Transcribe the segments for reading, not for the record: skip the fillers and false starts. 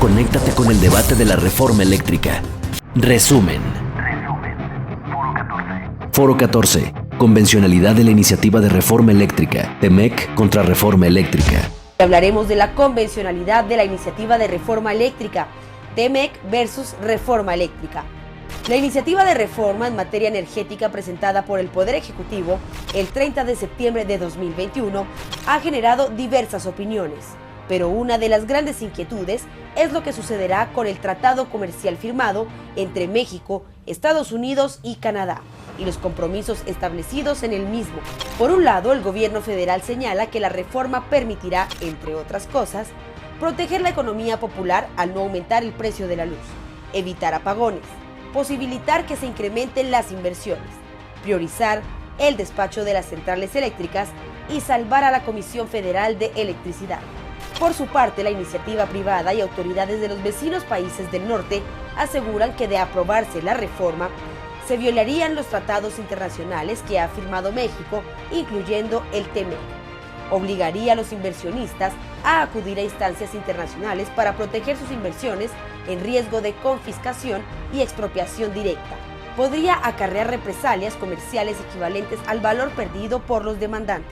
conéctate con el debate de la reforma eléctrica. Resumen. Foro 14. Convencionalidad de la iniciativa de reforma eléctrica. TEMEC contra reforma eléctrica. Hablaremos de la convencionalidad de la iniciativa de reforma eléctrica. TEMEC versus reforma eléctrica. La iniciativa de reforma en materia energética presentada por el Poder Ejecutivo el 30 de septiembre de 2021 ha generado diversas opiniones, pero una de las grandes inquietudes es lo que sucederá con el tratado comercial firmado entre México, Estados Unidos y Canadá y los compromisos establecidos en el mismo. Por un lado, el gobierno federal señala que la reforma permitirá, entre otras cosas, proteger la economía popular al no aumentar el precio de la luz, evitar apagones, posibilitar que se incrementen las inversiones, priorizar el despacho de las centrales eléctricas y salvar a la Comisión Federal de Electricidad. Por su parte, la iniciativa privada y autoridades de los vecinos países del norte aseguran que de aprobarse la reforma, se violarían los tratados internacionales que ha firmado México, incluyendo el TEMEC. Obligaría a los inversionistas a acudir a instancias internacionales para proteger sus inversiones en riesgo de confiscación y expropiación directa. Podría acarrear represalias comerciales equivalentes al valor perdido por los demandantes.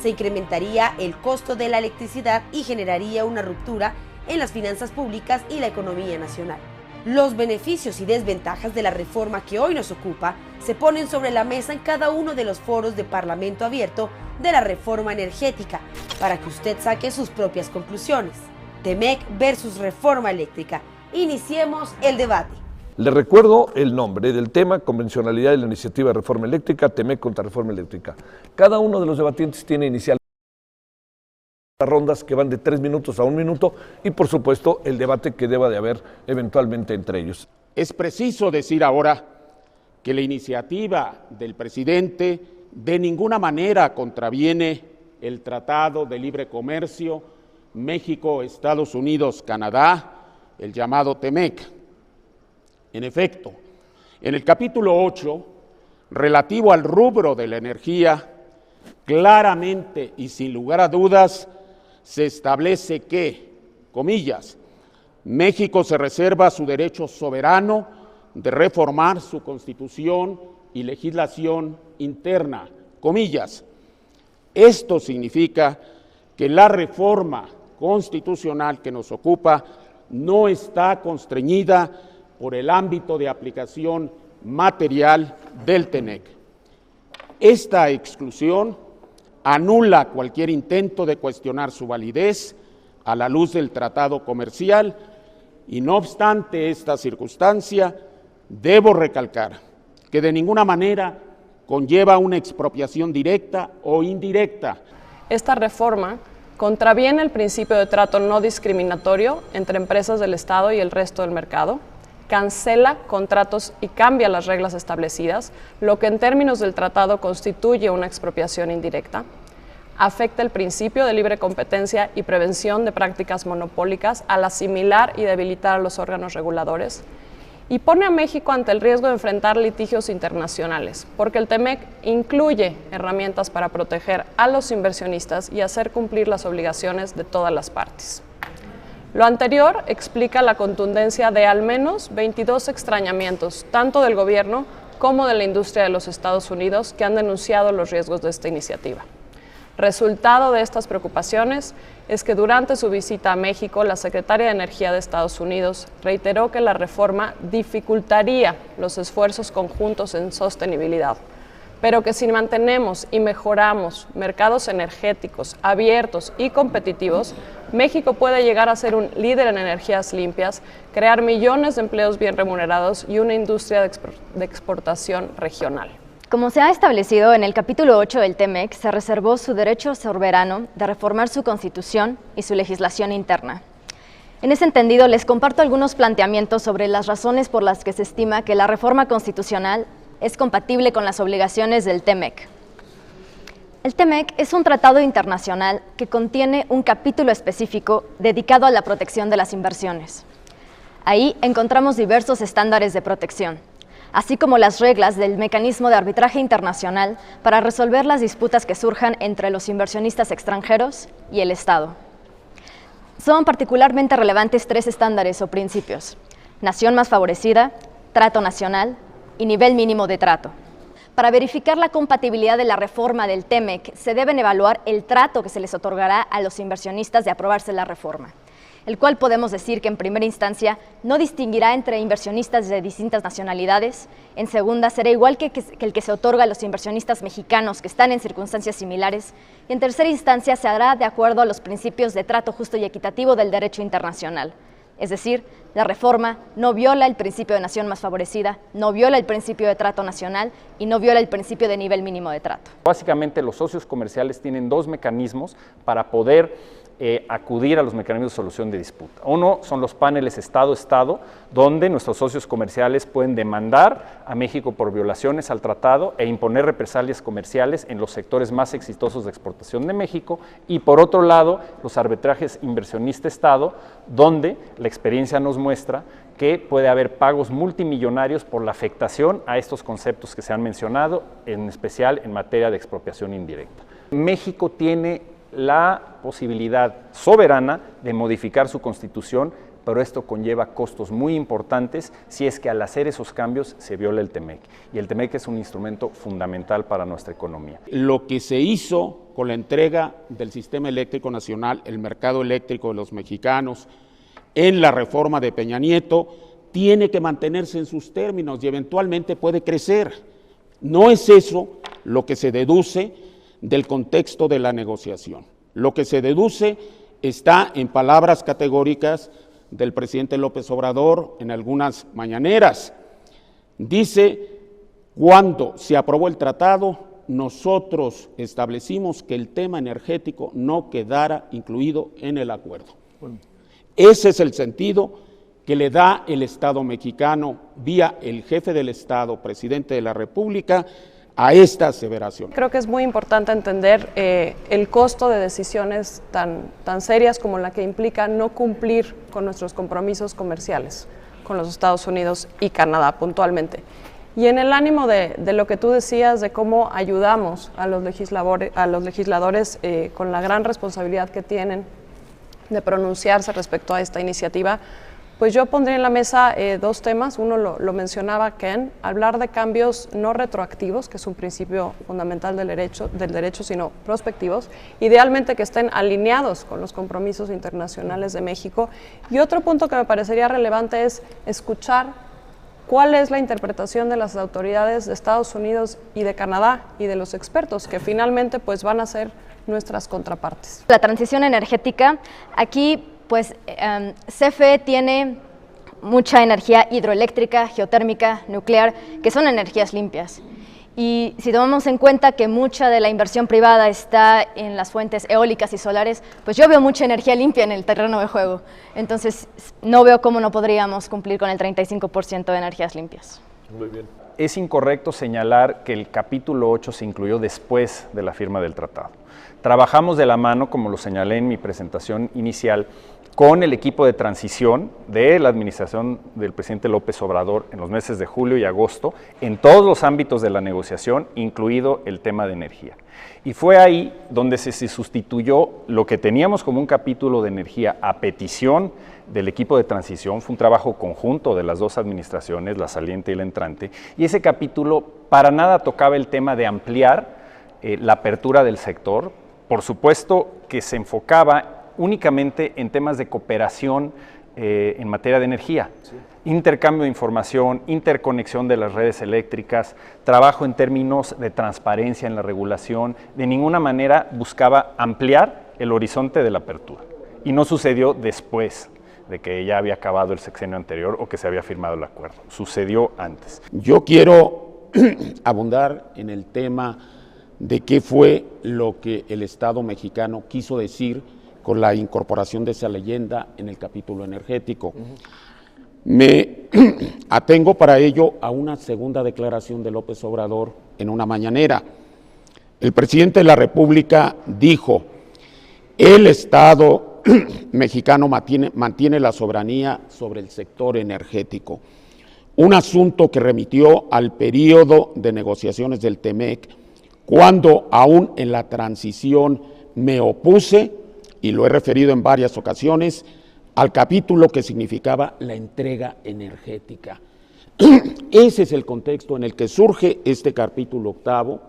Se incrementaría el costo de la electricidad y generaría una ruptura en las finanzas públicas y la economía nacional. Los beneficios y desventajas de la reforma que hoy nos ocupa se ponen sobre la mesa en cada uno de los foros de Parlamento Abierto de la reforma energética para que usted saque sus propias conclusiones. TEMEC versus reforma eléctrica. Iniciemos el debate. Le recuerdo el nombre del tema: convencionalidad de la iniciativa de reforma eléctrica, TEMEC contra reforma eléctrica. Cada uno de los debatientes tiene inicialmente rondas que van de 3 minutos a 1 minuto y, por supuesto, el debate que deba de haber eventualmente entre ellos. Es preciso decir ahora que la iniciativa del presidente de ninguna manera contraviene el Tratado de Libre Comercio México, Estados Unidos, Canadá, el llamado TEMEC. En efecto, en el capítulo 8, relativo al rubro de la energía, claramente y sin lugar a dudas, se establece que, comillas, México se reserva su derecho soberano de reformar su constitución y legislación interna, comillas. Esto significa que la reforma constitucional que nos ocupa no está constreñida por el ámbito de aplicación material del TEMEC. Esta exclusión anula cualquier intento de cuestionar su validez a la luz del tratado comercial y, no obstante esta circunstancia, debo recalcar que de ninguna manera conlleva una expropiación directa o indirecta. Esta reforma contraviene el principio de trato no discriminatorio entre empresas del Estado y el resto del mercado, cancela contratos y cambia las reglas establecidas, lo que en términos del tratado constituye una expropiación indirecta, afecta el principio de libre competencia y prevención de prácticas monopólicas al asimilar y debilitar a los órganos reguladores, y pone a México ante el riesgo de enfrentar litigios internacionales, porque el TEMEC incluye herramientas para proteger a los inversionistas y hacer cumplir las obligaciones de todas las partes. Lo anterior explica la contundencia de al menos 22 extrañamientos, tanto del gobierno como de la industria de los Estados Unidos, que han denunciado los riesgos de esta iniciativa. Resultado de estas preocupaciones es que durante su visita a México, la secretaria de Energía de Estados Unidos reiteró que la reforma dificultaría los esfuerzos conjuntos en sostenibilidad, pero que si mantenemos y mejoramos mercados energéticos abiertos y competitivos, México puede llegar a ser un líder en energías limpias, crear millones de empleos bien remunerados y una industria de exportación regional. Como se ha establecido en el capítulo 8 del TEMEC, se reservó su derecho soberano de reformar su constitución y su legislación interna. En ese entendido, les comparto algunos planteamientos sobre las razones por las que se estima que la reforma constitucional es compatible con las obligaciones del TEMEC. El TEMEC es un tratado internacional que contiene un capítulo específico dedicado a la protección de las inversiones. Ahí encontramos diversos estándares de protección, así como las reglas del mecanismo de arbitraje internacional para resolver las disputas que surjan entre los inversionistas extranjeros y el Estado. Son particularmente relevantes 3 estándares o principios: nación más favorecida, trato nacional y nivel mínimo de trato. Para verificar la compatibilidad de la reforma del TEMEC, se deben evaluar el trato que se les otorgará a los inversionistas de aprobarse la reforma, el cual podemos decir que en primera instancia no distinguirá entre inversionistas de distintas nacionalidades, en segunda será igual que el que se otorga a los inversionistas mexicanos que están en circunstancias similares, y en tercera instancia se hará de acuerdo a los principios de trato justo y equitativo del derecho internacional. Es decir, la reforma no viola el principio de nación más favorecida, no viola el principio de trato nacional y no viola el principio de nivel mínimo de trato. Básicamente los socios comerciales tienen 2 mecanismos para poder acudir a los mecanismos de solución de disputa. Uno son los paneles Estado-Estado, donde nuestros socios comerciales pueden demandar a México por violaciones al tratado e imponer represalias comerciales en los sectores más exitosos de exportación de México, y por otro lado, los arbitrajes inversionista-Estado, donde la experiencia nos muestra que puede haber pagos multimillonarios por la afectación a estos conceptos que se han mencionado, en especial en materia de expropiación indirecta. México tiene la posibilidad soberana de modificar su constitución, pero esto conlleva costos muy importantes si es que al hacer esos cambios se viola el TEMEC. Y el TEMEC es un instrumento fundamental para nuestra economía. Lo que se hizo con la entrega del sistema eléctrico nacional, el mercado eléctrico de los mexicanos, en la reforma de Peña Nieto, tiene que mantenerse en sus términos y eventualmente puede crecer. No es eso lo que se deduce del contexto de la negociación. Lo que se deduce está en palabras categóricas del presidente López Obrador en algunas mañaneras. Dice: cuando se aprobó el tratado, nosotros establecimos que el tema energético no quedara incluido en el acuerdo. Ese es el sentido que le da el Estado mexicano vía el jefe del Estado, presidente de la República, a esta aseveración. Creo que es muy importante entender el costo de decisiones tan serias como la que implica no cumplir con nuestros compromisos comerciales con los Estados Unidos y Canadá puntualmente. Y en el ánimo de lo que tú decías, de cómo ayudamos a los legisladores con la gran responsabilidad que tienen de pronunciarse respecto a esta iniciativa, pues yo pondría en la mesa 2 temas. Uno lo mencionaba Ken, hablar de cambios no retroactivos, que es un principio fundamental del derecho, sino prospectivos, idealmente que estén alineados con los compromisos internacionales de México. Y otro punto que me parecería relevante es escuchar cuál es la interpretación de las autoridades de Estados Unidos y de Canadá y de los expertos, que finalmente pues van a ser nuestras contrapartes. La transición energética, aquí pues CFE tiene mucha energía hidroeléctrica, geotérmica, nuclear, que son energías limpias. Y si tomamos en cuenta que mucha de la inversión privada está en las fuentes eólicas y solares, pues yo veo mucha energía limpia en el terreno de juego. Entonces no veo cómo no podríamos cumplir con el 35% de energías limpias. Muy bien. Es incorrecto señalar que el capítulo 8 se incluyó después de la firma del tratado. Trabajamos de la mano, como lo señalé en mi presentación inicial, con el equipo de transición de la administración del presidente López Obrador en los meses de julio y agosto, en todos los ámbitos de la negociación, incluido el tema de energía. Y fue ahí donde se sustituyó lo que teníamos como un capítulo de energía a petición del equipo de transición. Fue un trabajo conjunto de las 2 administraciones, la saliente y la entrante, y ese capítulo para nada tocaba el tema de ampliar la apertura del sector. Por supuesto que se enfocaba únicamente en temas de cooperación en materia de energía, sí. Intercambio de información, interconexión de las redes eléctricas, trabajo en términos de transparencia en la regulación. De ninguna manera buscaba ampliar el horizonte de la apertura, y no sucedió después de que ya había acabado el sexenio anterior o que se había firmado el acuerdo, sucedió antes. Yo quiero abundar en el tema de qué fue lo que el Estado mexicano quiso decir con la incorporación de esa leyenda en el capítulo energético. Me atengo para ello a una segunda declaración de López Obrador en una mañanera. El presidente de la República dijo: el Estado mexicano mantiene la soberanía sobre el sector energético, un asunto que remitió al periodo de negociaciones del TEMEC, cuando aún en la transición me opuse y lo he referido en varias ocasiones, al capítulo que significaba la entrega energética. Ese es el contexto en el que surge este capítulo 8,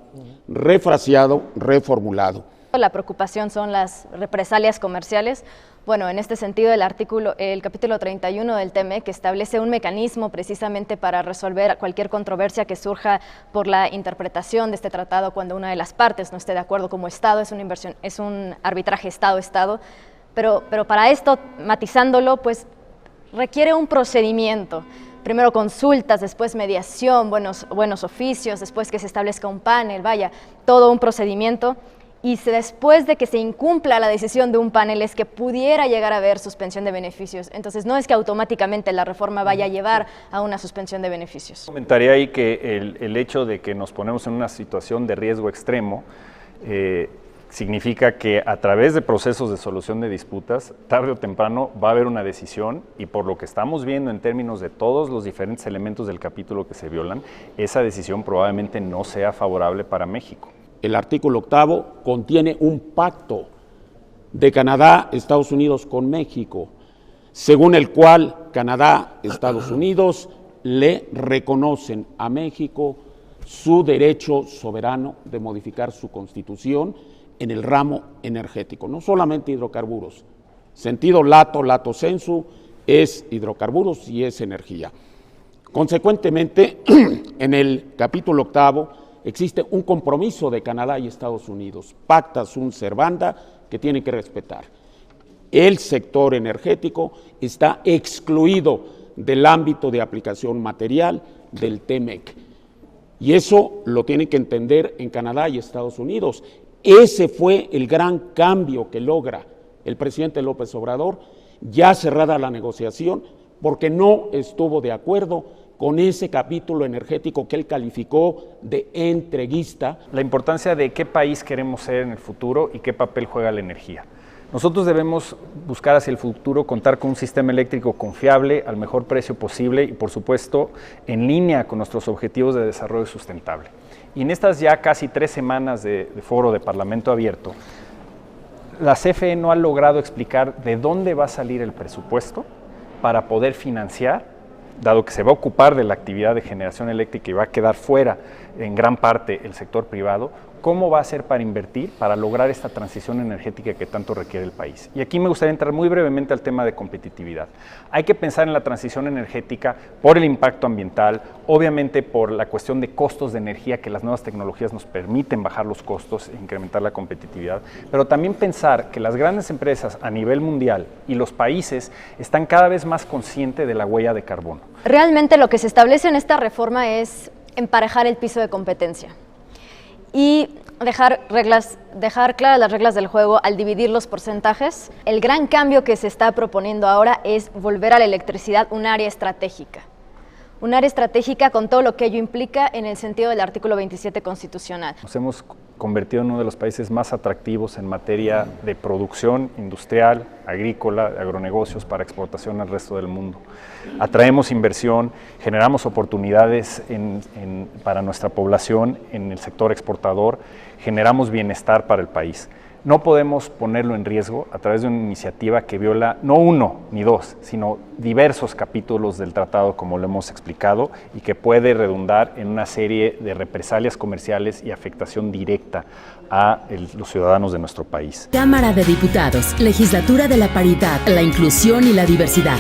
refraseado, reformulado. La preocupación son las represalias comerciales. Bueno, en este sentido, el capítulo 31 del TEMEC establece un mecanismo precisamente para resolver cualquier controversia que surja por la interpretación de este tratado cuando una de las partes no esté de acuerdo como Estado. Es un arbitraje Estado-Estado, pero para esto, matizándolo, pues requiere un procedimiento. Primero consultas, después mediación, buenos oficios, después que se establezca un panel, vaya, todo un procedimiento. Y después de que se incumpla la decisión de un panel es que pudiera llegar a haber suspensión de beneficios. Entonces no es que automáticamente la reforma vaya a llevar a una suspensión de beneficios. Comentaría ahí que el hecho de que nos ponemos en una situación de riesgo extremo significa que a través de procesos de solución de disputas, tarde o temprano va a haber una decisión, y por lo que estamos viendo en términos de todos los diferentes elementos del capítulo que se violan, esa decisión probablemente no sea favorable para México. El artículo 8 contiene un pacto de Canadá, Estados Unidos con México, según el cual Canadá, Estados Unidos le reconocen a México su derecho soberano de modificar su constitución en el ramo energético, no solamente hidrocarburos. Sentido lato sensu es hidrocarburos y es energía. Consecuentemente, en el capítulo 8 existe un compromiso de Canadá y Estados Unidos, pacta sunt servanda, que tiene que respetar. El sector energético está excluido del ámbito de aplicación material del TEMEC. Y eso lo tienen que entender en Canadá y Estados Unidos. Ese fue el gran cambio que logra el presidente López Obrador, ya cerrada la negociación, porque no estuvo de acuerdo con ese capítulo energético que él calificó de entreguista. La importancia de qué país queremos ser en el futuro y qué papel juega la energía. Nosotros debemos buscar hacia el futuro contar con un sistema eléctrico confiable, al mejor precio posible y, por supuesto, en línea con nuestros objetivos de desarrollo sustentable. Y en estas ya casi 3 semanas de foro de Parlamento abierto, la CFE no ha logrado explicar de dónde va a salir el presupuesto para poder financiar, dado que se va a ocupar de la actividad de generación eléctrica y va a quedar fuera en gran parte el sector privado, cómo va a ser para invertir, para lograr esta transición energética que tanto requiere el país. Y aquí me gustaría entrar muy brevemente al tema de competitividad. Hay que pensar en la transición energética por el impacto ambiental, obviamente por la cuestión de costos de energía, que las nuevas tecnologías nos permiten bajar los costos e incrementar la competitividad, pero también pensar que las grandes empresas a nivel mundial y los países están cada vez más conscientes de la huella de carbono. Realmente lo que se establece en esta reforma es emparejar el piso de competencia y dejar claras las reglas del juego al dividir los porcentajes. El gran cambio que se está proponiendo ahora es volver a la electricidad un área estratégica. Un área estratégica con todo lo que ello implica en el sentido del artículo 27 constitucional. Nos hemos convertido en uno de los países más atractivos en materia de producción industrial, agrícola, de agronegocios para exportación al resto del mundo. Atraemos inversión, generamos oportunidades para nuestra población en el sector exportador, generamos bienestar para el país. No podemos ponerlo en riesgo a través de una iniciativa que viola no 1 ni 2, sino diversos capítulos del tratado, como lo hemos explicado, y que puede redundar en una serie de represalias comerciales y afectación directa a los ciudadanos de nuestro país. Cámara de Diputados, Legislatura de la Paridad, la Inclusión y la Diversidad.